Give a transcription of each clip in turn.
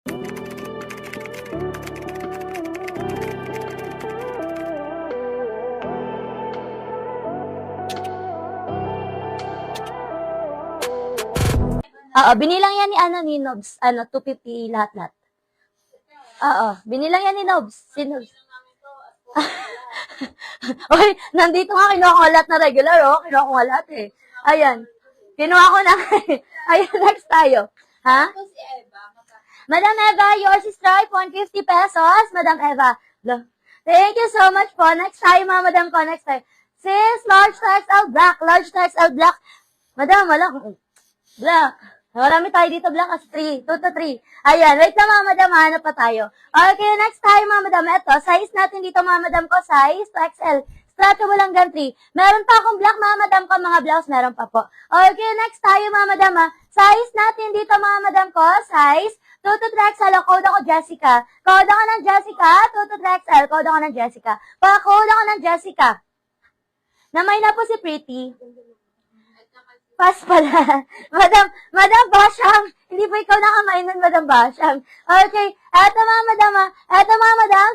Oo, binilang yan ni Nobs. 250 lahat-lahat. Oo, binilang yan ni Nobs. Si Nobs. Oy, nandito nga, kinuha ko lahat na regular, oh. Kinuha ko lahat, eh. Ayan. Kinuha ko na. Ayan, next tayo. Ha? Madam Eva, yours is right, 150 pesos. Madam Eva. Thank you so much po. Next tayo, Madam ko. Next tayo. Sis, large to XL black. Large to XL black. Madam, wala. Black. Marami tayo dito, black as 3. 2 to 3. Ayan, wait na, Madam, hanap pa tayo. Okay, next tayo, Madam. Ito, size natin dito, Madam ko, size 2XL. Stretchable hanggang 3. Meron pa akong black, Madam ko, mga blouse, meron pa po. Okay, next tayo, Madam, ha. Size natin dito, Madam ko, size 2 to 3XL. Code ako, Jessica. Code ako ng Jessica, 2 to 3XL. Code ako ng Jessica. Pa-code ako ng Jessica. Namay na po si Pretty. Pass pala. Madam Basham. Hindi po ikaw nakamainan, Madam Basham. Okay. Eto Madam.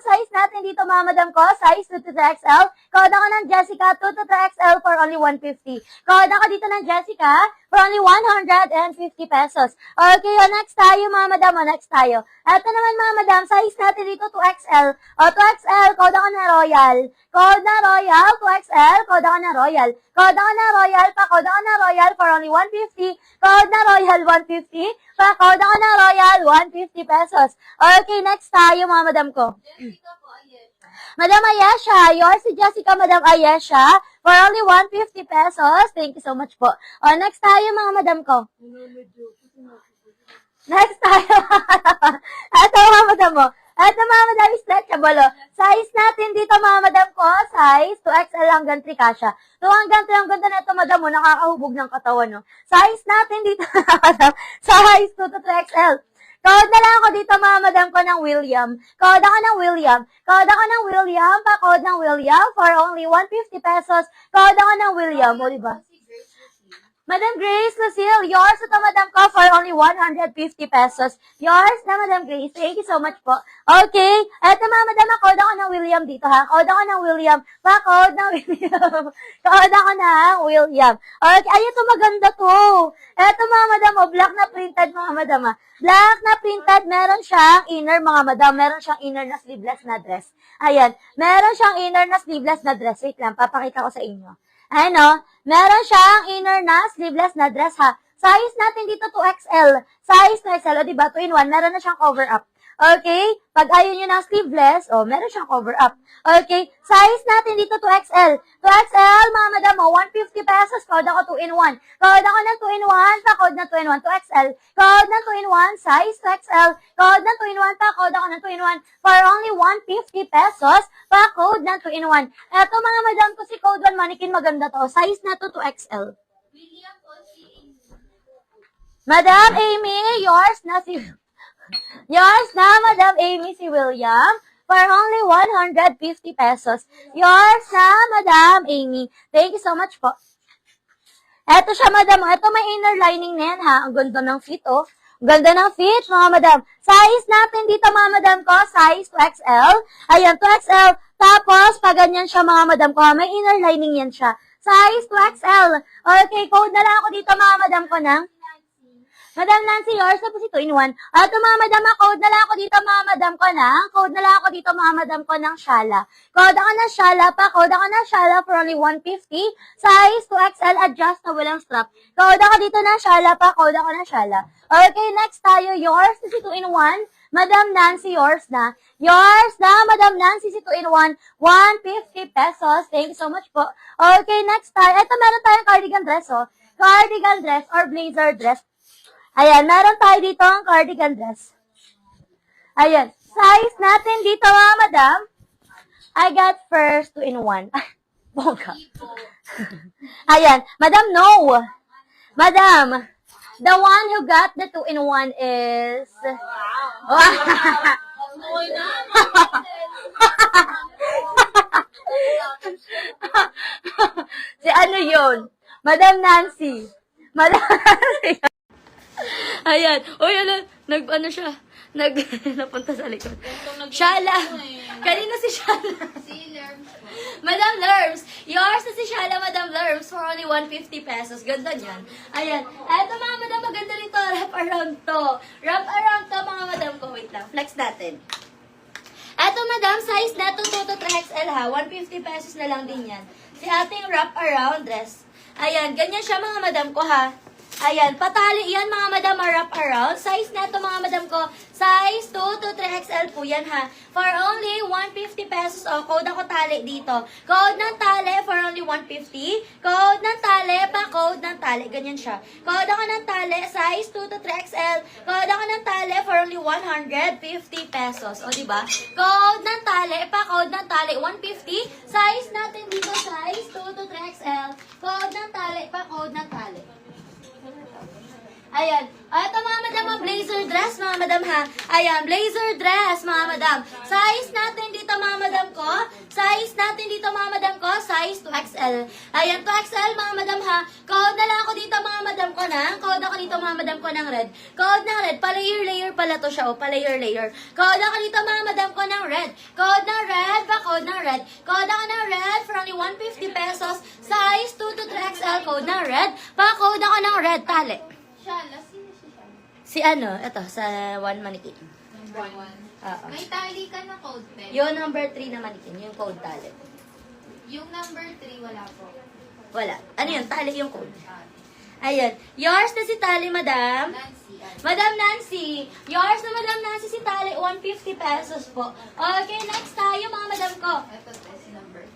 Size natin dito, Madam ko. Size 2 to 3XL. Code ako ng Jessica, 2 to 3XL for only 150. Code ako dito ng Jessica for only 150 pesos. Okay, next tayo, Madam. Next tayo. Eto naman, Madam. Size natin dito, 2XL. 2XL. Code ako na Royal. Code na Royal, 2XL. Code ako na Royal. Code ako na Royal. Pa-code ako na Royal for only 150. Code na Royal, 150. Pa-code ako na Royal, 150 pesos. Okay, next tayo, Madam ko. Jessica po, Ayesha. Madam Ayesha, yours si Jessica, Madam Ayesha, for only 150 pesos. Thank you so much po. Next tayo, Madam ko. Next tayo, Ito, Madam mo. Ito, Madam, stretchable. Size natin dito, Madam ko, size 2XL hanggang 3 kasha. 2 hanggang 3, ang ganda na ito, Madam mo, nakakahubog ng katawan, no? Size natin dito, Madam, size 2 to 3XL. Code na lang ako dito, Madam ko ng William. Code ako ng William. Code ako ng William. Pa-code ng William for only 150 pesos. Code ako ng William. O, diba? Madam Grace Lucille, yours ito, Madam ko, for only 150 pesos. Yours na, Madam Grace. Thank you so much po. Okay. Eto, Madam, code ako ng William dito, ha? Code ako ng William. Pa-code ng William. Code ako ng William. Okay. Ay, ito maganda to. Eto, Madam, black na printed, Madam, ha? Black na printed. Meron siyang inner, Madam. Meron siyang inner na sleeveless na dress. Ayan. Meron siyang inner na sleeveless na dress. Wait lang, papakita ko sa inyo. Ano? Meron siyang inner na sleeveless na dress, ha. Size natin dito 2XL. Size 2XL, o diba? 2-in-1. Meron na siyang cover up. Okay? Pag ayaw nyo ng sleeveless, meron siyang cover up. Okay? Size natin dito 2XL. 2XL, Madam mo, 150 pesos. Code ako 2-in-1. Code ako ng 2-in-1. Pa-code na 2-in-1. 2XL. Code na 2-in-1. Size 2XL. Code na 2-in-1. Pa-code ako ng 2-in-1. For only 150 pesos. Pa-code na 2-in-1. Eto, Madam, ko si Code 1 Mannequin, maganda to. Size na to 2XL. William po, si Madam Amy, yours na, Madam Amy, si William, for only 150 pesos. Yours na, Madam Amy. Thank you so much po. Eto siya, Madam. Eto may inner lining na yan, ha. Ang ganda ng fit, oh. Ganda ng fit, mga Madam. Size natin dito, mga Madam ko, size 2XL. Ayan, 2XL. Tapos, pag ganyan siya, mga Madam ko, may inner lining yan siya. Size 2XL. Okay, code na lang ako dito, mga Madam ko, ng Madam Nancy, yours na po si 2-in-1. Ito, mga Madam, code na lang ako dito, mga Madam ko ng, code na lang ako dito, mga Madam ko ng Shala. Code ako ng Shala pa, code ako ng Shala for only 150. Size 2XL, adjustable ang strap. Code ako dito ng Shala pa, code ako ng Shala. Okay, next tayo, yours na si 2-in-1. Madam Nancy, yours na. Yours na, Madam Nancy, si 2-in-1. 150 pesos. Thank you so much po. Okay, next tayo. Ito, meron tayong cardigan dress, oh. Cardigan dress or blazer dress. Ayan, meron tayo dito ang cardigan dress. Ayan, size natin dito, Madam. I got first 2-in-1. Bongga. Ayan, Madam, no. Madam, the one who got the 2-in-1 is... Wow. Si ano yun? Madam Nancy. Madam Nancy. Ayan. Uy, ano siya? napunta sa likod. Shala. Kanina si Shala. Si Lerms po. Madam Lerms, yours na si Shala, Madam Lerms, for only 150 pesos. Ganda niyan. Ayan. Eto mga madam, maganda rin to. Wrap around to. Wrap around to mga madam ko. Wait lang. Flex natin. Eto madam, size na to 2 to 3XL ha. 150 pesos na lang din yan. Si ating wrap around dress. Ayan. Ganyan siya mga madam ko ha. Ayan, patali yan mga madam, wrap around. Size na to mga madam ko, size 2 to 3XL po yan ha. For only 150 pesos. O, code ako tali dito. Code ng tali for only 150. Code ng tali, pa-code ng tali. Ganyan siya. Code ako ng tali, size 2 to 3XL. Code ako ng tali for only 150 pesos. O, diba? Code ng tali, pa-code ng tali, 150. Size natin dito, size 2 to 3XL. Code ng tali, pa-code ng tali. Ayan. Ito mga madam, blazer dress mga madam ha. Ayan, blazer dress mga madam. Size natin dito mga madam ko. Size natin dito mga madam ko. Size 2XL. Ayan, 2XL mga madam ha. Code na lang ako dito mga madam ko na. Code ako dito mga madam ko ng red. Code ng red. Pa-layer pala to siya. O, pa-layer. Code ako dito mga madam ko ng red. Code ng red. Pa-code ng red. Code ako ng red for only 150 pesos. Size 2 to 3XL. Code ng red. Pa-code ako ng red. Tali. Shala, sino si Shala? Si ano, ito, sa one mannequin. Number 1. Oo. May tali ka na code pen. Yung number 3 na mannequin, yung code tali. Yung number 3, wala po. Wala. Ano yun? Tali yung code. Ayan. Yours na si tali, madam. Nancy. Madam Nancy. Yours na Madam Nancy si tali, 150 pesos po. Okay, next tayo mga madam ko. Ito si number.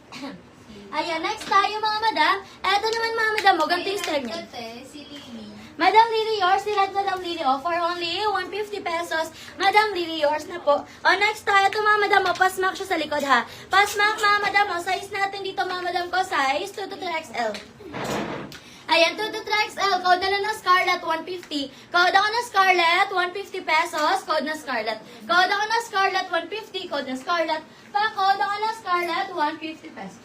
Ayan, next tayo mga madam. Eto naman mga madam mo, ganito yung style niya. Ito si Lily. Madam Lily, yours, si Red Madam Lily, for only 150 pesos. Madam Lily, yours na po. Next tayo, ito mga madam, pasmak siya sa likod ha. Pasmak mga madam, size natin dito mga madam ko, size 2 to 3XL. Ayan, 2 to 3XL, code na lang ng Scarlett, 150. Code ako ng Scarlett, 150 pesos, code na Scarlett. Code ako ng Scarlett, 150, code na Scarlett. Pa-code ako ng Scarlett, 150 pesos.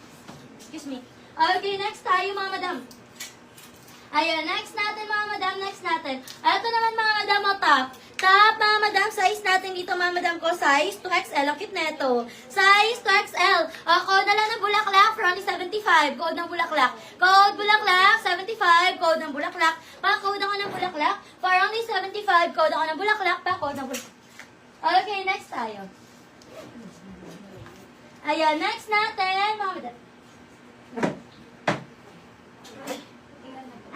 Excuse me. Okay, next tayo mga madam. Ayan, next natin mga madam, next natin. Ito naman mga madam, top. Top mga madam, size natin dito mga madam ko, size 2XL. Ang cute neto. Size 2XL. Code na lang ng bulaklak for only 75. Code ng bulaklak. Code bulaklak, 75. Code ng bulaklak. Pa-code ako ng bulaklak for only 75. Code ako ng bulaklak. Pa-code ng bulaklak. Okay, next tayo. Ayan, next natin mga madam.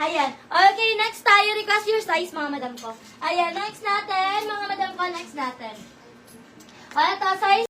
Ayan. Okay, next tayo. Request your size, mga madam ko. Ayan, next natin. Mga madam ko, next natin. Ito, size